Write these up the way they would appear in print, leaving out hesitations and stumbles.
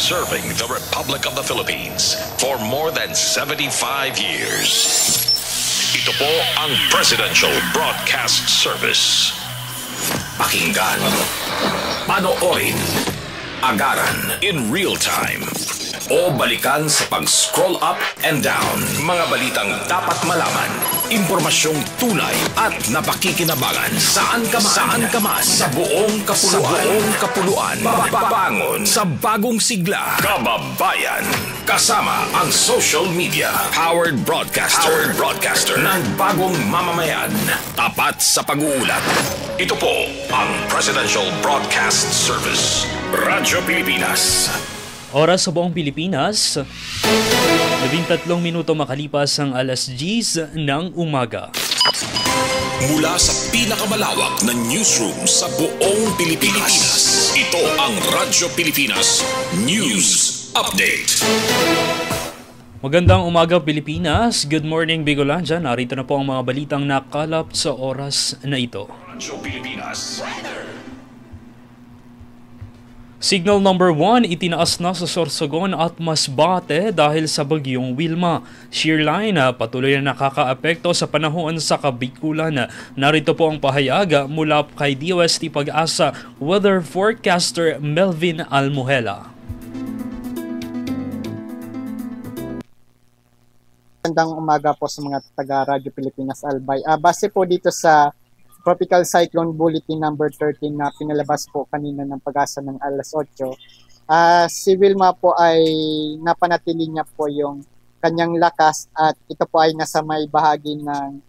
serving the Republic of the Philippines for more than 75 years. Ito po ang Presidential Broadcast Service. Pakinggan, panoorin, agaran in real time, o balikan sa pag-scroll up and down. Mga balitang dapat malaman, impormasyong tunay at napakikinabangan. Saan ka man, sa buong kapuluan, babangon sa bagong sigla. Kababayan, kasama ang social media. Powered broadcaster ng bagong mamamayan. Tapat sa pag-uulat. Ito po ang Presidential Broadcast Service. Radyo Pilipinas. Oras sa buong Pilipinas, 13 minuto makalipas ang alas 10 ng umaga. Mula sa pinakamalawak na newsroom sa buong Pilipinas, ito ang Radyo Pilipinas News Update. Magandang umaga Pilipinas, good morning Bigolandia. Narito na po ang mga balitang nakalap sa oras na ito. Radyo Pilipinas Weather. Signal number 1 itinaas na sa Sorsogon at Masbate dahil sa bagyong Wilma. Shear line patuloy na nakakaapekto sa panahon sa Kabikulan. Narito po ang pahayag mula kay DOST Pag-asa Weather Forecaster Melvin Almuhela. Magandang umaga po sa mga taga Radyo Pilipinas Albay. Base po dito sa Tropical Cyclone Bulletin number 13 na pinalabas po kanina ng Pag-asa ng alas 8. Si Wilma po ay napanatili niya po yung kanyang lakas at ito po ay nasa may bahagi ng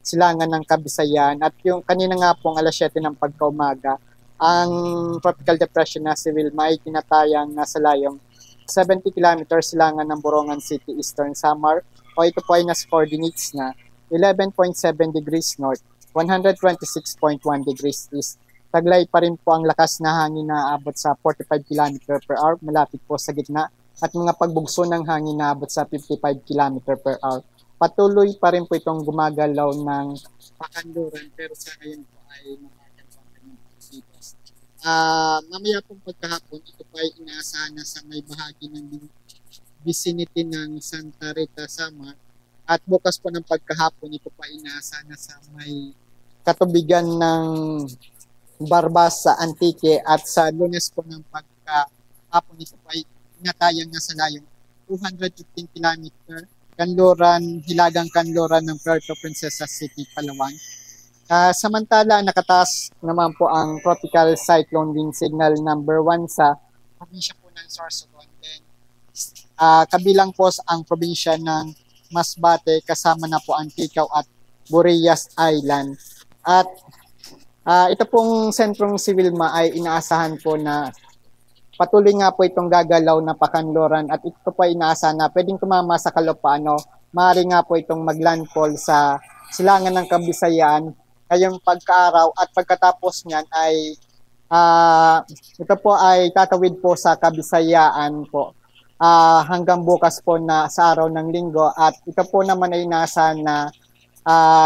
silangan ng Kabisayan. At yung kanina nga pong alas 7 ng pagkaumaga, ang tropical depression na si Wilma ay tinatayang nasa layong 70 kilometers silangan ng Borongan City, Eastern Samar, o ito po ay nasa coordinates na 11.7 degrees north, 126.1 degrees east. Taglay pa rin po ang lakas na hangin na aabot sa 45 km per hour, malapit po sa gitna, at mga pagbugso ng hangin na aabot sa 55 km per hour. Patuloy pa rin po itong gumagalaw ng pakanluran, pero sa ngayon po ay mabagal po ang kanyang pagsitos. Mamaya pong pagkahapon, ito po ay inaasahan na sa may bahagi ng vicinity ng Santa Rita, Samar. At bukas po ng pagkahapon, ito pa inaasahan na sa may katubigan ng Barbas sa Antique, at sa Lunes po ng pagkahapon, ito pa inatayang na sa layong 215 km hilagang kanluran ng Puerto Princesa City, Palawan. Samantala, nakataas naman po ang Tropical Cyclone Wind Signal number 1 sa probinsya po ng Sorsogon. Then, kabilang po ang probinsya ng Masbate, kasama na po ang Ticao at Borayas Island. At ito pong sentrong si Wilma ay inaasahan po na patuloy nga po itong gagalaw na pakanluran, at ito po ay inaasahan na pwedeng tumama sa Kalopano. Maaari nga po itong maglandfall sa silangan ng Kabisayan ngayong pagkaaraw, at pagkatapos niyan ay ito po ay tatawid po sa Kabisayaan po hanggang bukas po na sa araw ng Linggo, at ito po naman ay nasa na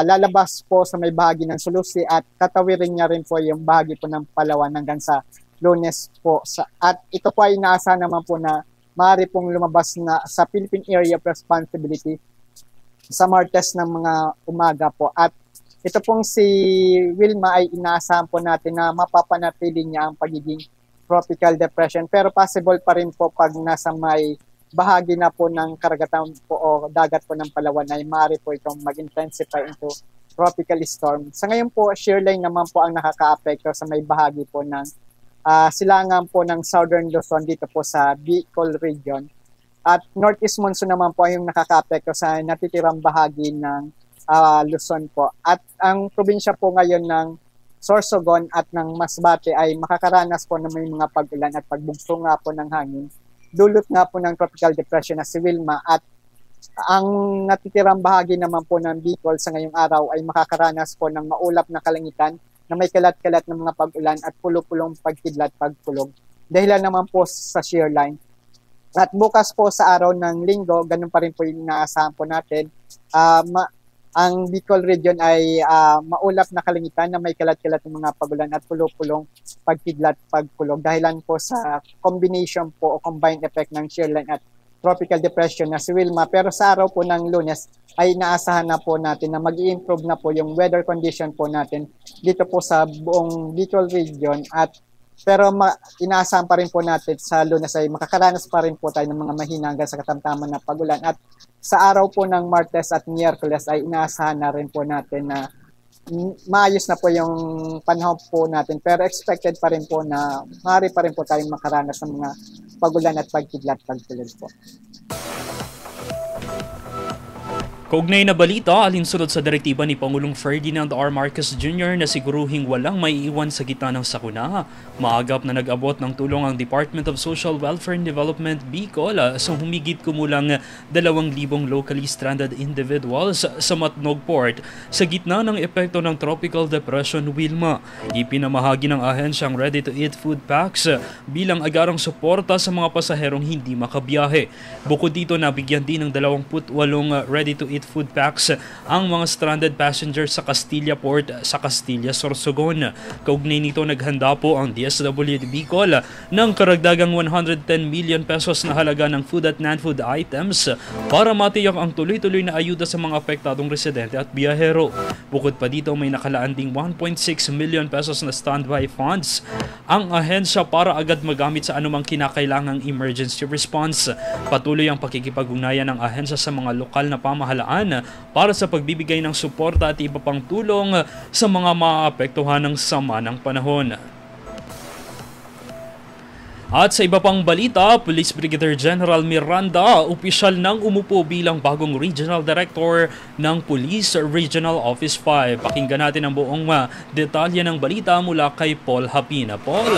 lalabas po sa may bahagi ng Sulusi at tatawirin niya rin po yung bahagi po ng Palawan hanggang sa Lunes po. At ito po ay nasa naman po na maaari pong lumabas na sa Philippine Area of Responsibility sa Martes ng mga umaga po. At ito pong si Wilma ay inaasahan po natin na mapapanatili niya ang pagiging tropical depression, pero possible pa rin po pag nasa may bahagi na po ng karagatan po o dagat po ng Palawan ay maaari po itong mag-intensify into tropical storm. Sa ngayon po, shear line naman po ang nakaka-apekto sa may bahagi po ng silangan po ng Southern Luzon dito po sa Bicol region. At northeast monsoon naman po yung nakaka-apekto sa natitirang bahagi ng Luzon po. At ang probinsya po ngayon ng Sorsogon at ng Masbate ay makakaranas po ng may mga pag-ulan at pagbugso nga po ng hangin. Dulot nga po ng tropical depression na si Wilma, at ang natitirang bahagi naman po ng Bicol sa ngayong araw ay makakaranas po ng maulap na kalangitan na may kalat-kalat ng mga pag-ulan at pulo-pulong pagkidlat pagkulog. Dahilan naman po sa shear line. At bukas po sa araw ng Linggo, ganun pa rin po yung inaasahan po natin. ang Bicol region ay maulap na kalangitan na may kalat-kalat ng mga pagulan at pulo-pulong pagkidlat, pagkulog. Dahilan po sa combination po o combined effect ng shear line at tropical depression na si Wilma. Pero sa araw po ng Lunes ay inaasahan na po natin na mag-i-improve na po yung weather condition po natin dito po sa buong Bicol region. Pero inaasahan pa rin po natin sa Lunes ay makakaranas pa rin po tayo ng mga mahina hanggang sa katamtaman na pagulan. At sa araw po ng Martes at Miyerkules ay inaasahan na rin po natin na maayos na po yung panahon po natin. Pero expected pa rin po na maaari pa rin po tayong makaranas ng mga pagulan at pagkidlat, pagtulog po. Kaugnay na balita, alinsunod sa direktiba ni Pangulong Ferdinand R. Marcos Jr. na siguruhing walang maiiwan sa gitna ng sakuna. Maagap na nag-abot ng tulong ang Department of Social Welfare and Development Bicol sa humigit kumulang 2,000 locally stranded individuals sa Matnog Port sa gitna ng epekto ng Tropical Depression Wilma. Ipinamahagi ng ahensyang ready-to-eat food packs bilang agarang suporta sa mga pasaherong hindi makabiyahe. Bukod dito, nabigyan din ng 28 ready-to-eat food packs ang mga stranded passengers sa Castilla Port sa Castilla, Sorsogon. Kaugnay nito, naghanda po ang DSWD Bicol ng karagdagang 110 million pesos na halaga ng food at non-food items para matiyak ang tuloy-tuloy na ayuda sa mga apektadong residente at biyahero. Bukod pa dito, may nakalaan ding 1.6 million pesos na standby funds ang ahensya para agad magamit sa anumang kinakailangang emergency response. Patuloy ang pakikipag-ugnayan ng ahensya sa mga lokal na pamahalaan para sa pagbibigay ng suporta at iba pang tulong sa mga maapektuhan ng sama ng panahon. At sa iba pang balita, Police Brigadier General Miranda, opisyal nang umupo bilang bagong Regional Director ng Police Regional Office 5. Pakinggan natin ang buong detalye ng balita mula kay Paul Hapina. Paul.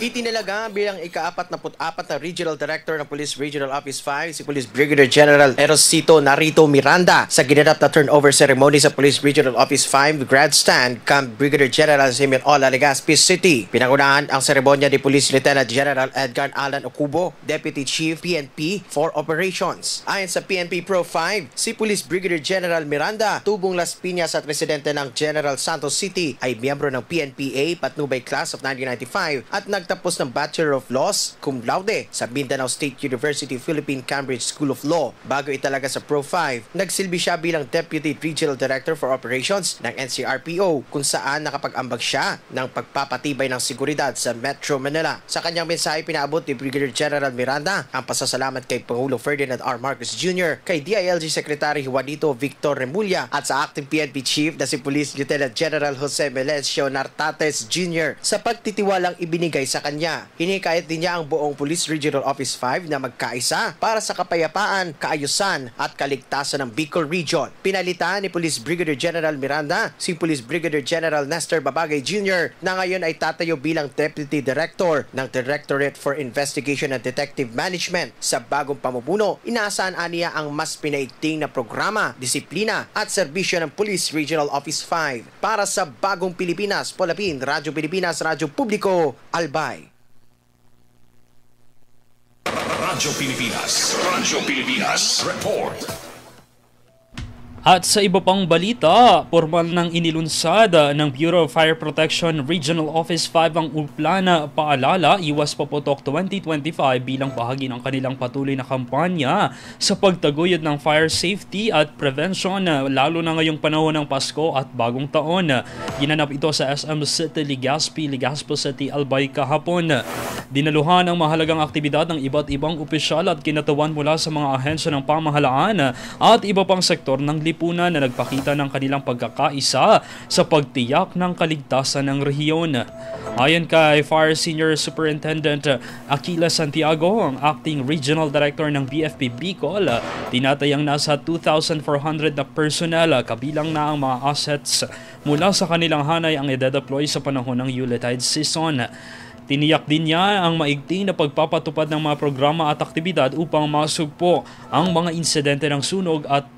Itinalaga bilang ika-44 na Regional Director ng Police Regional Office 5 si Police Brigadier General Erosito Narito Miranda sa ginanap na turnover ceremony sa Police Regional Office 5 Grandstand Camp Brigadier General Simeon Ola, Legazpi City. Pinangunahan ang seremonya ni Police Lieutenant General Edgar Alan Ocubo, Deputy Chief PNP for Operations. Ayon sa PNP Pro 5, si Police Brigadier General Miranda, tubong Las Piñas at residente ng General Santos City, ay miyembro ng PNPA Patnubay Class of 1995 at nagtapos ng Bachelor of Laws cum laude sa Mindanao State University Philippine Cambridge School of Law. Bago italaga sa Pro 5, nagsilbi siya bilang Deputy Regional Director for Operations ng NCRPO kung saan nakapag-ambag siya ng pagpapatibay ng seguridad sa Metro Manila. Sa kanyang mensahe, pinaabot ni Brigadier General Miranda ang pasasalamat kay Pangulong Ferdinand R. Marcos Jr., kay DILG Secretary Juanito Victor Remulla at sa Acting PNP Chief na si Police Lieutenant General Jose Melencio Nartates Jr. sa pagtitiwalang ibinigay sa kanya. Hinikayat din niya ang buong Police Regional Office 5 na magkaisa para sa kapayapaan, kaayusan at kaligtasan ng Bicol Region. Pinalitan ni Police Brigadier General Miranda si Police Brigadier General Nestor Babagay Jr. na ngayon ay tatayo bilang Deputy Director ng Directorate for Investigation and Detective Management. Sa bagong pamumuno, inaasahan aniya ang mas pinaigting na programa, disiplina at serbisyo ng Police Regional Office 5. Para sa Bagong Pilipinas, Polapin, Radyo Pilipinas, Radyo Publiko, Albay. Radyo Pilipinas Report. At sa iba pang balita, formal nang inilunsad ng Bureau of Fire Protection Regional Office 5 ang Uplana Paalala Iwas Paputok 2025 bilang bahagi ng kanilang patuloy na kampanya sa pagtaguyod ng fire safety at prevention lalo na ngayong panahon ng Pasko at Bagong Taon. Ginanap ito sa SM City, Legazpi City, Albay kahapon. Dinaluhan ang mahalagang aktibidad ng iba't ibang opisyal at kinatawan mula sa mga ahensya ng pamahalaan at iba pang sektor ng lipunan na nagpakita ng kanilang pagkakaisa sa pagtiyak ng kaligtasan ng rehiyon. Ayon kay Fire Senior Superintendent Aquila Santiago, ang Acting Regional Director ng BFP Bicol, tinatayang nasa 2,400 na personnel kabilang na ang mga assets mula sa kanilang hanay ang i-deploy sa panahon ng Yuletide season. Tiniyak din niya ang maigting na pagpapatupad ng mga programa at aktibidad upang masugpo ang mga insidente ng sunog at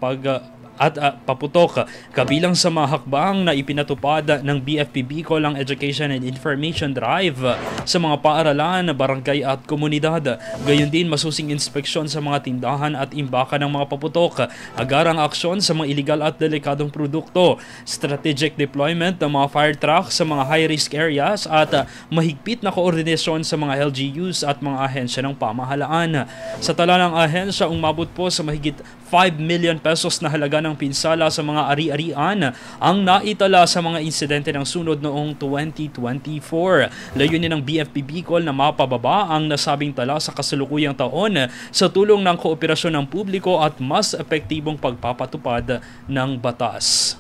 paputok. Kabilang sa mga hakbang na ipinatupad ng BFP Bicol ang Education and Information Drive sa mga paaralan, barangay at komunidad. Gayon din masusing inspeksyon sa mga tindahan at imbakan ng mga paputok, agarang aksyon sa mga iligal at delikadong produkto, strategic deployment ng mga fire truck sa mga high-risk areas at mahigpit na koordinasyon sa mga LGUs at mga ahensya ng pamahalaan. Sa tala ng ahensya, umabot po sa mahigit 5 million pesos na halaga ng pinsala sa mga ari-arian ang naitala sa mga insidente ng sunod noong 2024. Layunin ng BFP Bicol na mapababa ang nasabing tala sa kasalukuyang taon sa tulong ng kooperasyon ng publiko at mas epektibong pagpapatupad ng batas.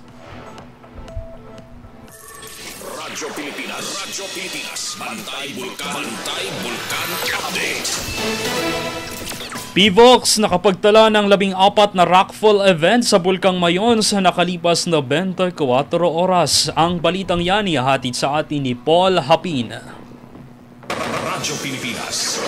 Radyo Pilipinas, Bantay Bulkan Update. PVOX nakapagtala ng 14 na rockfall event sa Bulkang Mayon sa nakalipas na 24 oras. Ang balitang yan ihahatid sa atin ni Paul Hapin. Radyo Pilipinas,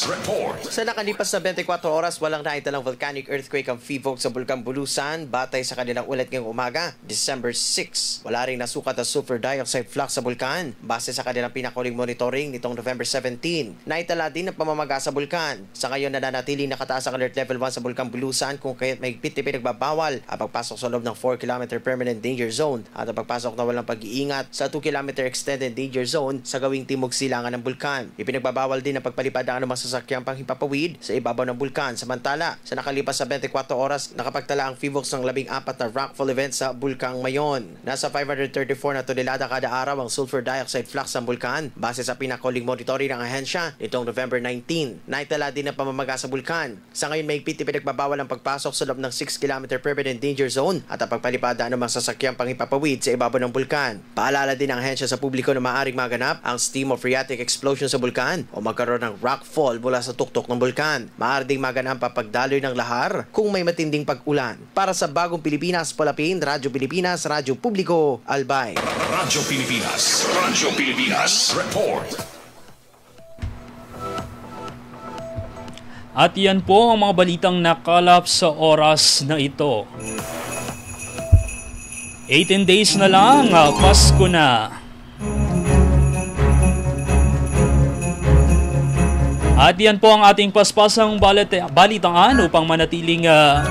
report. Sa nakalipas na 24 oras, walang naitalang volcanic earthquake ang PVOX sa Bulkang Bulusan batay sa kanilang ulat ngayong umaga, December 6. Wala ring nasukat na sulfur dioxide flux sa bulkan base sa kanilang pinakuling monitoring nitong November 17. Naitala din ang pamamaga sa bulkan. Sa ngayon, nananatiling nakataas ang alert level 1 sa Bulkang Bulusan kung kaya't mahigpit na pinagbabawal ang pagpasok sa loob ng 4 km permanent danger zone at ang pagpasok na walang pag-iingat sa 2 km extended danger zone sa gawing timog silangan ng bulkan. Ipinagbabawal din ang pagpalipad ng anumang sasakyang panghimpapawid sa ibabaw ng bulkan. Samantala, sa nakalipas sa 24 oras, nakapagtala ang PVOX ng 14 na rockfall event sa Bulkang Mayon. Nasa 534 na tonelada kada araw ang sulfur dioxide flux ng bulkan base sa pinakuling monitoring ng ahensya nitong November 19. Naitala din ang pamamaga sa bulkan. Sa ngayon, mahigpit ipinagbabawal ang pagpasok sa loob ng 6 km permanent danger zone at ang pagpalipad ng anumang sasakyang panghimpapawid sa ibabaw ng bulkan. Paalala din ng ahensya sa publiko na maaaring maganap ang steam of phreatic explosion sa bulkan o magkaroon ng rockfall mula sa tuktok ng bulkan. Maaari ding maganap ang pagdaloy ng lahar kung may matinding pag-ulan. Para sa Bagong Pilipinas, Palapin, Radyo Pilipinas, Radyo Publiko, Albay. Radyo Pilipinas, report. At yan po ang mga balitang nakalap sa oras na ito. 18 days na lang, Pasko na. At yan po ang ating paspasang balitaan upang manatiling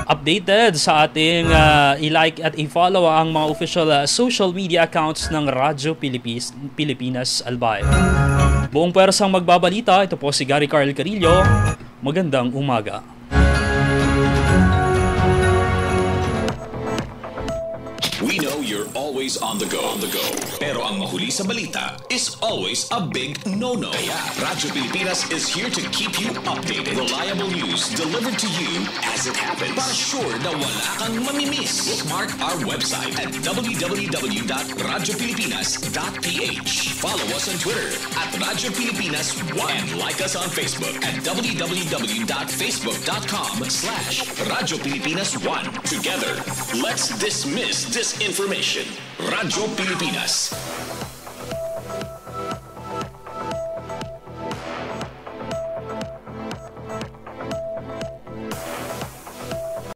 updated sa ating i-like at i-follow ang mga official social media accounts ng Radyo Pilipinas Albay. Buong pwersang magbabalita, ito po si Gary Carl Carillo. Magandang umaga. We know you're always on the go. Pero ang mahuli sa balita is always a big no-no. Kaya Radyo Pilipinas is here to keep you updated. Reliable news delivered to you as it happens. Para sure na wala kang mamimiss. Bookmark our website at www.radiopilipinas.ph. Follow us on Twitter at Radyo Pilipinas 1 and like us on Facebook at www.facebook.com/Radyo Pilipinas 1. Together, let's dismiss disinformation. Radyo Pilipinas,